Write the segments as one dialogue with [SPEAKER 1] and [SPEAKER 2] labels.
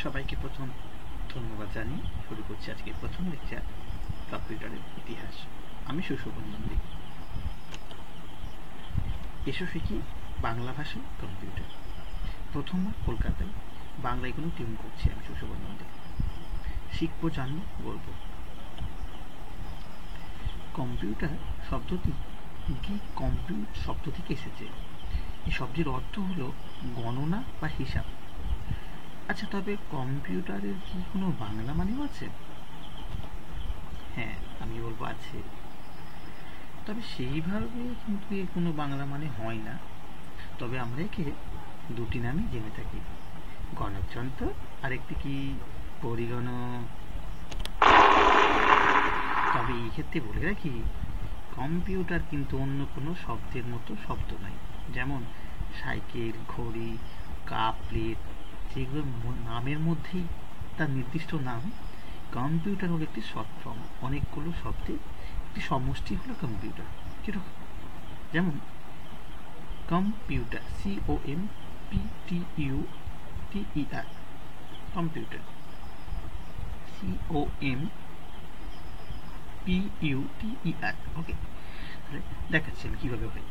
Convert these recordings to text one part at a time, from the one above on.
[SPEAKER 1] সবাইকে প্রথম ধন্যবাদ জানিয়ে শুরু করছি আজকে প্রথম লেকচার কম্পিউটারের ইতিহাস। আমি সুশোভন নন্দী। এসো শিখি বাংলা ভাষায় কম্পিউটার। প্রথমবার কলকাতায় বাংলায় কোনো টিউন করছি আমি সুশোভন নন্দী। শিখবো, জানবো, বলবো। কম্পিউটার শব্দটি কি কম্পিউট শব্দ থেকে এসেছে। এই শব্দের অর্থ হলো গণনা বা হিসাব। আচ্ছা, তবে কম্পিউটারের কি কোনো বাংলা মানেও আছে? হ্যাঁ, আমি বলবো আছে। তবে সেইভাবে কিন্তু এর কোনো বাংলা মানে হয় না। তবে আমরা একে দুটি নামে জেনে থাকি, গণকযন্ত্র আর একটি কি পরিগণক। তবে এই ক্ষেত্রে বলে রাখি, কম্পিউটার কিন্তু অন্য কোনো শব্দের মতো শব্দ নয়। যেমন সাইকেল, ঘড়ি, কাপ, প্লেট, যেগুলো নামের মধ্যেই তার নির্দিষ্ট নাম। কম্পিউটার হলো একটি শর্ট ফর্ম, অনেকগুলো শব্দের একটি সমষ্টি হলো কম্পিউটার। কিরকম? যেমন কম্পিউটার, COMPUTER, কম্পিউটার, COMPUTER। ওকে, তাহলে দেখাচ্ছি আমি কীভাবে হয়।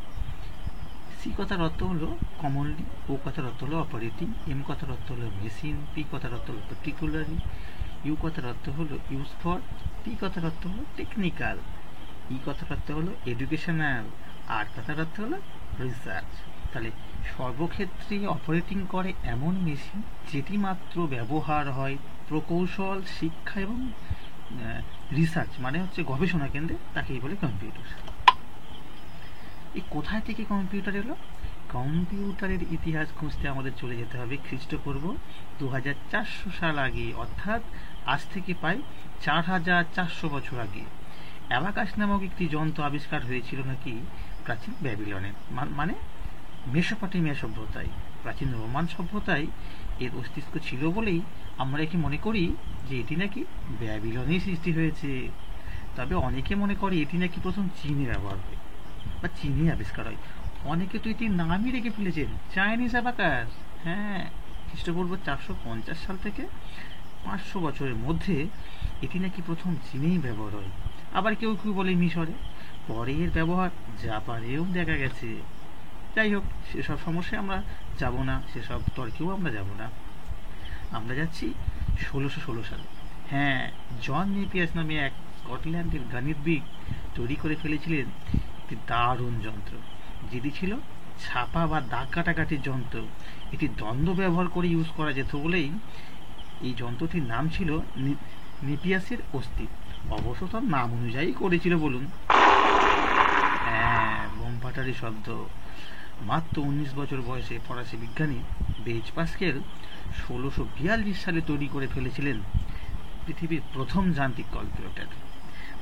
[SPEAKER 1] সি কথার অর্থ হলো কমনলি, ও কথার অর্থ হলো অপারেটিং, এম কথার অর্থ হলো মেশিন, পি কথার অর্থ হলো পার্টিকুলারলি, ইউ কথার অর্থ হলো ইউজ ফর, টি কথার অর্থ হলো টেকনিক্যাল, ই কথার অর্থ হলো এডুকেশনাল, আর কথার অর্থ হলো রিসার্চ। তাহলে সর্বক্ষেত্রে অপারেটিং করে এমন মেশিন যেটি মাত্র ব্যবহার হয় প্রকৌশল, শিক্ষা এবং রিসার্চ মানে হচ্ছে গবেষণা কেন্দ্রে, তাকেই বলে কম্পিউটার। এই কোথায় থেকে কম্পিউটার এলো? কম্পিউটারের ইতিহাস খুঁজতে আমাদের চলে যেতে হবে খ্রিস্টপূর্ব 2400 সাল আগে, অর্থাৎ আজ থেকে প্রায় 4400 বছর আগে। অ্যাবাকাস নামক একটি যন্ত্র আবিষ্কার হয়েছিল নাকি প্রাচীন ব্যাবিলনে, মানে মেসোপটেমিয়া সভ্যতায়। প্রাচীন রোমান সভ্যতায় এর অস্তিত্ব ছিল বলেই আমরা একে মনে করি যে এটি নাকি ব্যাবিলনেই সৃষ্টি হয়েছে। তবে অনেকে মনে করে এটি নাকি প্রথম চীনে ব্যবহার হয় বা চীনে আবিষ্কার হয়। অনেকে তো এটির নামই রেখে ফেলেছেন চাইনিজ অ্যাবাকাস। হ্যাঁ, খ্রিস্টপূর্ব 450 সাল থেকে 500 বছরের মধ্যে এটি নাকি প্রথম চীনেই ব্যবহার হয়। আবার কেউ কেউ বলে মিশরে, পরে এর ব্যবহার জাপানেও দেখা গেছে। যাই হোক, সেসব সমস্যায় আমরা যাব না, সেসব তর্কেও আমরা যাব না। আমরা যাচ্ছি 1616 সালে। হ্যাঁ, জন নেপিয়াস নামে এক স্কটল্যান্ডের গণিতবিদ তৈরি করে ফেলেছিলেন একটি দারুণ যন্ত্র, যেটি ছিল ছাপা বা দাগ কাটাকাটির যন্ত্র। এটি দ্বন্দ্ব ব্যবহার করে ইউজ করা যেত বলেই এই যন্ত্রটির নাম ছিল নেপিয়াসের অস্তিত্ব। অবশ্য তার নাম অনুযায়ী করেছিল বলুন। হ্যাঁ, বোম ফাটারি শব্দ। মাত্র 19 বছর বয়সে ফরাসি বিজ্ঞানী বেজ পাস্কেল 1642 সালে তৈরি করে ফেলেছিলেন পৃথিবীর প্রথম যান্ত্রিক ক্যালকুলেটর।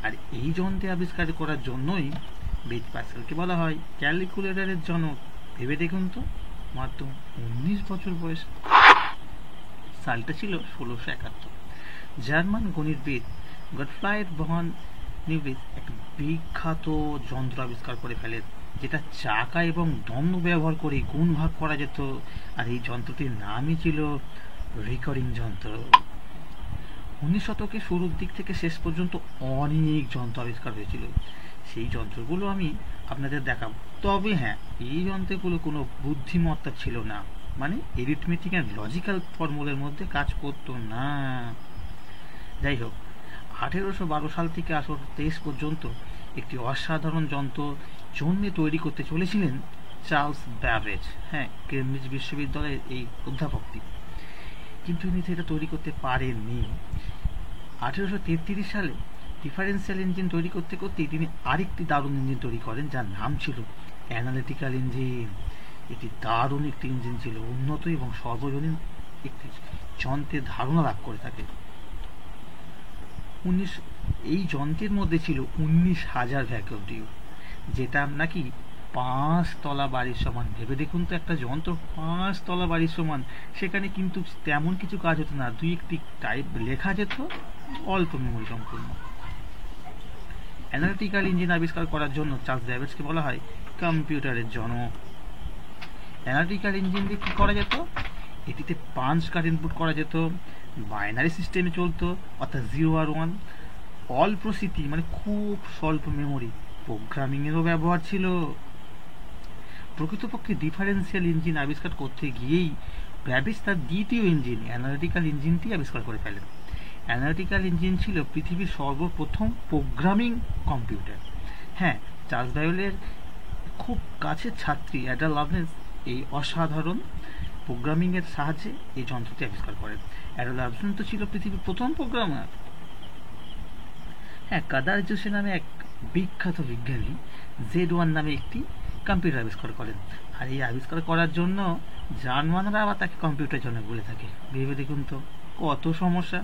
[SPEAKER 1] আর এই যন্ত্রে আবিষ্কার করার জন্যই বেজ পাস্কেলকে বলা হয় ক্যালকুলেটরের জনক। ভেবে দেখুন তো, মাত্র 19 বছর বয়স। সালটা ছিল 1671। জার্মান গণিতবিদ গটফ্রাইড ভন নিউলিস এক বিখ্যাত যন্ত্র আবিষ্কার করে ফেলেন, যেটা চাকা এবং দ্বন্দ্ব ব্যবহার করে গুণ ভাগ করা যেত। আর এই যন্ত্রটির নামই ছিল রেকরিং যন্ত্র। 19 শতকের শুরুর দিক থেকে শেষ পর্যন্ত অনেক যন্ত্র আবিষ্কার হয়েছিল। সেই যন্ত্রগুলো আমি আপনাদের দেখাবো। তবে হ্যাঁ, এই যন্ত্রগুলো কোনো বুদ্ধিমত্তা ছিল না, মানে এরিথমেটিক অ্যান্ড লজিক্যাল ফর্মুলার মধ্যে কাজ করতো না। যাই হোক, 1812 সাল থেকে 1823 পর্যন্ত একটি অসাধারণ যন্ত্র জন্যে তৈরি করতে চলেছিলেন চার্লস ব্যাবেজ। হ্যাঁ, কেমব্রিজ বিশ্ববিদ্যালয়ের এই অধ্যাপকটি। কিন্তু ইনি সেটা তৈরি করতে পারেননি। 1833 সালে ডিফারেন্সিয়াল ইঞ্জিন তৈরি করতে করতেই তিনি আরেকটি দারুণ ইঞ্জিন তৈরি করেন, যার নাম ছিল অ্যানালিটিক্যাল ইঞ্জিন। এটি দারুণ একটি ইঞ্জিন ছিল, উন্নত এবং সর্বজনীন একটি যন্ত্রের ধারণা লাভ করে থাকে। এই যন্ত্রের মধ্যে ছিল 19,000 ভ্যাকুয়াম টিউব, যেটা নাকি 5 তলা বাড়ির সমান। ভেবে দেখুন তো, একটা যন্ত্র 5 তলা বাড়ির সমান। সেখানে কিন্তু তেমন কিছু কাজ হতো না, দুই একটি টাইপ লেখা যেত, অল্প মেমোরি সম্পূর্ণ। অ্যানালিটিক্যাল ইঞ্জিন আবিষ্কার করার জন্য চার্লস ব্যাবেজকে বলা হয় কম্পিউটারের জনক। অ্যানালিটিক্যাল ইঞ্জিন দিয়ে কী করা যেত? এটিতে পাঞ্চ কার্ড ইনপুট করা যেত, বাইনারি সিস্টেমে চলতো, অর্থাৎ 0 আর 1, অল্প স্মৃতি মানে খুব স্বল্প মেমোরি, প্রোগ্রামিংয়েরও ব্যবহার ছিল। প্রকৃতপক্ষে ডিফারেন্সিয়াল ইঞ্জিন আবিষ্কার করতে গিয়েই ব্যাবেজ তার দ্বিতীয় ইঞ্জিন অ্যানালিটিক্যাল ইঞ্জিনটি আবিষ্কার করে ফেলেন। অ্যানালিটিক্যাল ইঞ্জিন ছিল পৃথিবীর সর্বপ্রথম প্রোগ্রামিং কম্পিউটার। হ্যাঁ, চার্লস ব্যাবেজের খুব কাছের ছাত্রী অ্যাডা লাভলেস এই অসাধারণ প্রোগ্রামিংয়ের সাহায্যে এই যন্ত্রটি আবিষ্কার করেন। অ্যাডা লাভলেস তো ছিল পৃথিবীর প্রথম প্রোগ্রামার। হ্যাঁ, কাদার জোসে নামে এক বিখ্যাত বিজ্ঞানী Z1 নামে একটি কম্পিউটার আবিষ্কার করেন। আর এই আবিষ্কার করার জন্য জার্মানরা আবার তাকে কম্পিউটার জনক বলে থাকে। ভেবে দেখুন তো কত সমস্যা।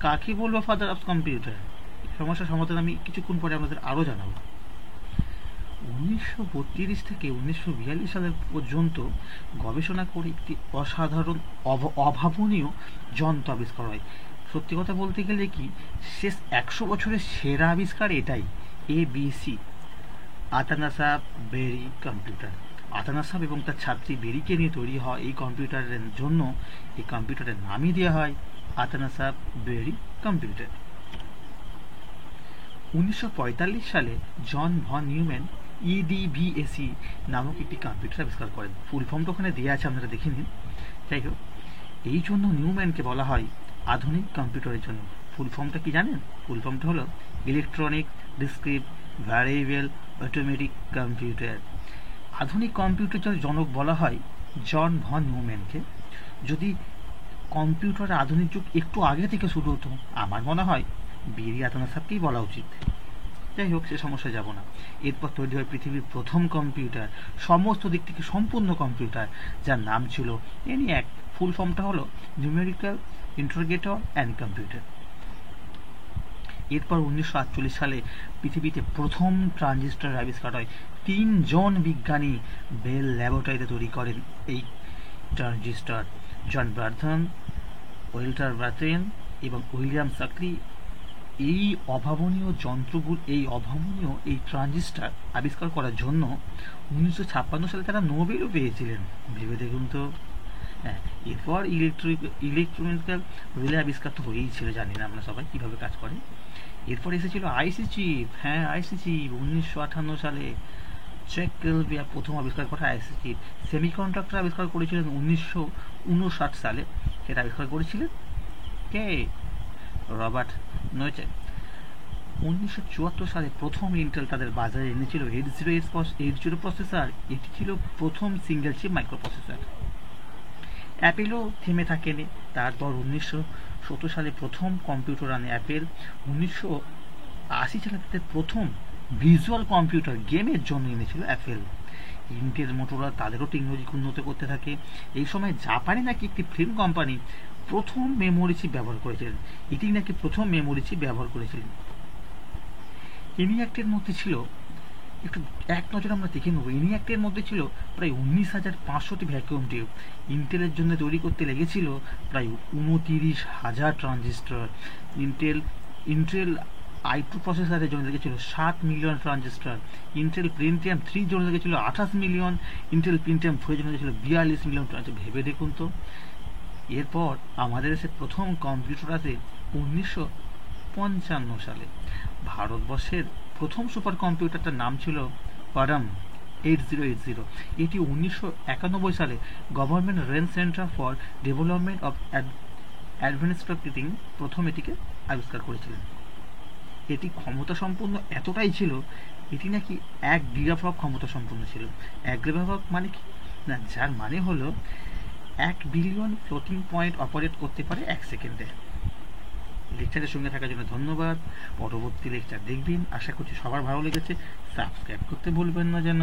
[SPEAKER 1] কাকে বলবো ফাদার অফ কম্পিউটার? সমস্যার সমাধান আমি কিছুক্ষণ পরে আপনাদের আরও জানাবো। 1932 থেকে 1942 সালের পর্যন্ত গবেষণা করে একটি অসাধারণ অভাবনীয় যন্ত্র আবিষ্কার হয়। সত্যি কথা বলতে গেলে কি, শেষ 100 বছরের সেরা আবিষ্কার এটাই, ABC, আতানাসাব বেরি কম্পিউটার। আতানাসাব এবং তার ছাত্রী বেরিকে নিয়ে তৈরি হওয়া এই কম্পিউটারের জন্য এই কম্পিউটারের নামই দেওয়া হয় আতানাসাব বেরি কম্পিউটার। 1945 সালে জন ভন নিউম্যান EDVAC নামক একটি কম্পিউটার আবিষ্কার করেন। ফুল ফর্মটা ওখানে দেওয়া আছে, আপনারা দেখে নিন। যাই হোক, এই জন্য নিউম্যানকে বলা হয় আধুনিক কম্পিউটারের জন্য। ফুল ফর্মটা কি জানেন? ফুল ফর্মটা হলো electronic discrete variable automatic computer. আধুনিক কম্পিউটার জনক বলা হয় জন ভন নিউম্যানকে। যদি কম্পিউটারের আধুনিক যুগ একটু আগে থেকে শুরু হতো, আমার মনে হয় বেরি আতানাসাবকেই বলা উচিত। যাই হোক, সে সমস্যায় যাব না। এরপর তৈরি হয় পৃথিবীর প্রথম কম্পিউটার, সমস্ত দিক থেকে সম্পূর্ণ কম্পিউটার, যার নাম ছিল ENIAC। ফুল ফর্মটা হলো নিউমেরিক্যাল ইন্টারোগেটর অ্যান্ড কম্পিউটার। এরপর 1948 সালে পৃথিবীতে প্রথম ট্রানজিস্টর আবিষ্কার হয়। 3 জন বিজ্ঞানী বেল ল্যাবরেটরিতে তৈরি করেন এই ট্রানজিস্টর। জন বার্ধন, ওয়েল্টার ব্রাথেন এবং উইলিয়াম সাকরি এই অভাবনীয় এই ট্রানজিস্টর আবিষ্কার করার জন্য 1956 সালে তারা নোবেলও পেয়েছিলেন। ভেবে দেখুন তো। হ্যাঁ, এরপর ইলেকট্রনিক্যাল রিলে আবিষ্কার তো হয়েই ছিল, জানি না আমরা সবাই কীভাবে কাজ করে। এরপর এসেছিল আইসি চিপ। হ্যাঁ, আইসি চিপ 1958 সালে চেককেলভিয়া প্রথম আবিষ্কার করা আইসি চিপ। সেমিকন্ডাক্টর আবিষ্কার করেছিলেন 1959 সালে। সেটা আবিষ্কার করেছিলেন কে? রবার্ট নোয়েচেন। 1974 সালে প্রথম ইন্টেল তাদের বাজারে এনেছিল 8080 প্রসেসর। এটি ছিল প্রথম সিঙ্গেল চিপ মাইক্রোপ্রসেসর। অ্যাপেলও থেমে থাকেনি। তারপর 1970 সালে প্রথম কম্পিউটার আনে অ্যাপেল। 1980 সালে তাদের প্রথম ভিজুয়াল কম্পিউটার গেমের জন্য এনেছিল অ্যাপেল। ইন্টেল, মোটোরোলা তাদেরও টেকনোলজি উন্নত করতে থাকে। এই সময় জাপানে নাকি একটি ফিল্ম কোম্পানি প্রথম মেমোরি চিপ ব্যবহার করেছিলেন। এটি নাকি প্রথম মেমোরি চিপ ব্যবহার করেছিলেন। ENIAC-এর মধ্যে ছিল, একটু এক নজর আমরা দেখে নেব, ENIAC-এর মধ্যে ছিল প্রায় 19,500টি ভ্যাকুয়াম টিউব। ইন্টেলের জন্য তৈরি করতে লেগেছিল প্রায় 29,000 ট্রানজিস্টর। ইন্টেল i2 প্রসেসরের জন্য লেগেছিল 7 মিলিয়ন ট্রানজিস্টর। ইন্টেল পেন্টিয়াম 3 জন্য লেগেছিল 28 মিলিয়ন। ইন্টেল পেন্টিয়াম 4 জন্য লেগেছিল 42 মিলিয়ন ট্রানজিস্টর। ভেবে দেখুন তো। এরপর আমাদের দেশে প্রথম কম্পিউটার আসে 1955 সালে। ভারতবর্ষের প্রথম সুপার কম্পিউটারটার নাম ছিল পারাম 8080। এটি 1991 সালে government range centre for development of advanced computing প্রথম এটিকে আবিষ্কার করেছিলেন। এটি ক্ষমতা সম্পন্ন এতটাই ছিল, এটি নাকি 1 গিগাফ্লপ ক্ষমতা সম্পন্ন ছিল। 1 গিগাফ্লপ মানে কি না, যার মানে হলো 1 বিলিয়ন ফ্লোটিং পয়েন্ট অপারেট করতে পারে 1 সেকেন্ডে। লেকচারের সঙ্গে থাকার জন্য ধন্যবাদ। পরবর্তী লেকচার দেখবেন। আশা করছি সবার ভালো লেগেছে। সাবস্ক্রাইব করতে ভুলবেন না যেন।